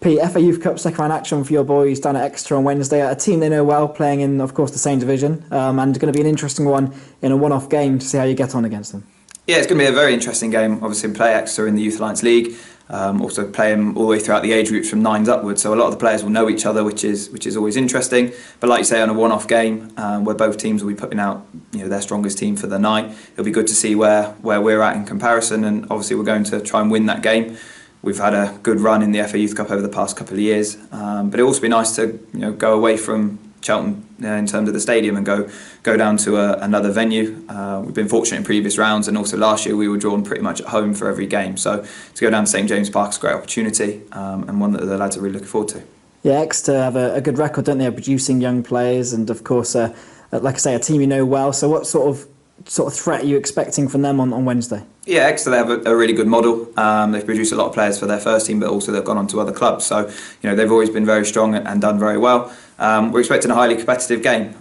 Pete, FA Youth Cup second round action for your boys down at Exeter on Wednesday. A team they know well, playing in, of course, the same division, and going to be an interesting one in a one-off game to see how you get on against them. Yeah, it's going to be a very interesting game. Obviously, we play Exeter in the Youth Alliance League. Also play them all the way throughout the age groups from 9s upwards, so a lot of the players will know each other, which is always interesting. But like you say, on a one-off game where both teams will be putting out their strongest team for the night, it'll be good to see where we're at in comparison, and obviously we're going to try and win that game. We've had a good run in the FA Youth Cup over the past couple of years, but it'll also be nice to go away from Cheltenham in terms of the stadium and go down to another venue. We've been fortunate in previous rounds, and also last year we were drawn pretty much at home for every game. So to go down to St James Park is a great opportunity, and one that the lads are really looking forward to. Yeah, Exeter have a good record, don't they, of producing young players, and of course, like I say, a team you know well. So what sort of threat are you expecting from them on Wednesday? Yeah, Exeter, they have a really good model. They've produced a lot of players for their first team, but also they've gone on to other clubs. So they've always been very strong and done very well. We're expecting a highly competitive game.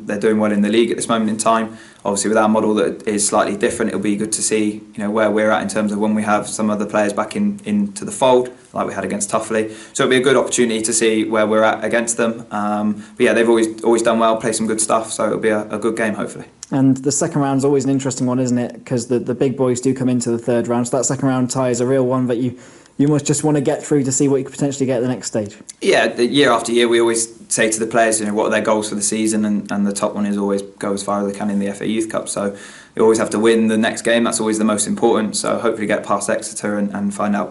They're doing well in the league at this moment in time. Obviously, with our model that is slightly different, it'll be good to see where we're at in terms of when we have some other players back into the fold, like we had against Tuffley. So it'll be a good opportunity to see where we're at against them. But yeah, they've always done well, play some good stuff. So it'll be a good game, hopefully. And the second round's always an interesting one, isn't it? Because the big boys do come into the third round. So that second round tie is a real one that you must just want to get through to see what you could potentially get at the next stage. Yeah, year after year we always say to the players, what are their goals for the season, and the top one is always go as far as they can in the FA Youth Cup. So you always have to win the next game. That's always the most important. So hopefully get past Exeter and find out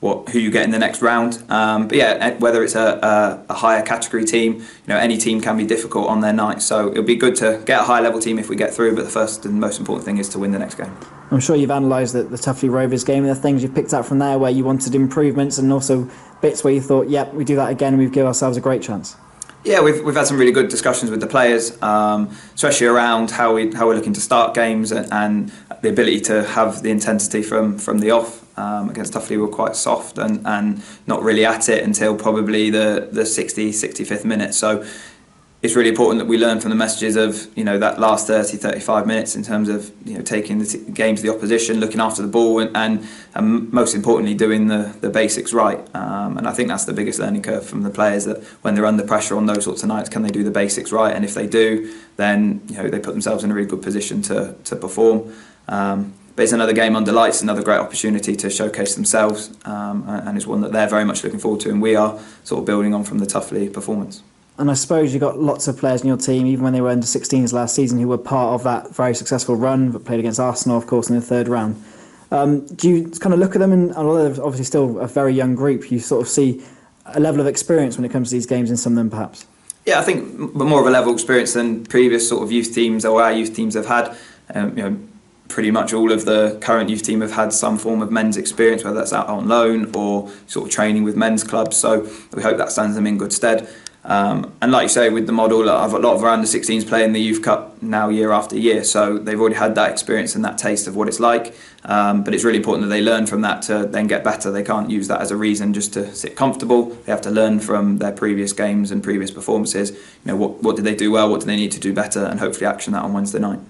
who you get in the next round. But yeah, whether it's a higher category team, any team can be difficult on their night. So it'll be good to get a high level team if we get through. But the first and most important thing is to win the next game. I'm sure you've analysed the Tuffley Rovers game and the things you've picked out from there where you wanted improvements, and also bits where you thought, yep, we do that again and we've given ourselves a great chance. Yeah, we've had some really good discussions with the players, especially around how we're looking to start games and the ability to have the intensity from the off. Against Tuffley we were quite soft and not really at it until probably the 65th minute. So it's really important that we learn from the messages of that last 30-35 minutes in terms of taking the game to the opposition, looking after the ball, and most importantly doing the basics right. And I think that's the biggest learning curve from the players, that when they're under pressure on those sorts of nights, can they do the basics right? And if they do, then they put themselves in a really good position to perform. But it's another game under lights, another great opportunity to showcase themselves, and it's one that they're very much looking forward to, and we are sort of building on from the Tuffley performance. And I suppose you've got lots of players in your team, even when they were under 16s last season, who were part of that very successful run, but played against Arsenal, of course, in the third round. Do you kind of look at them, and although they're obviously still a very young group, you sort of see a level of experience when it comes to these games in some of them, perhaps? Yeah, I think more of a level of experience than previous sort of youth teams or our youth teams have had. Pretty much all of the current youth team have had some form of men's experience, whether that's out on loan or sort of training with men's clubs. So we hope that stands them in good stead. And like you say, with the model, a lot of our under 16s play in the Youth Cup now year after year, so they've already had that experience and that taste of what it's like. But it's really important that they learn from that to then get better. They can't use that as a reason just to sit comfortable. They have to learn from their previous games and previous performances. What did they do well? What do they need to do better? And hopefully action that on Wednesday night.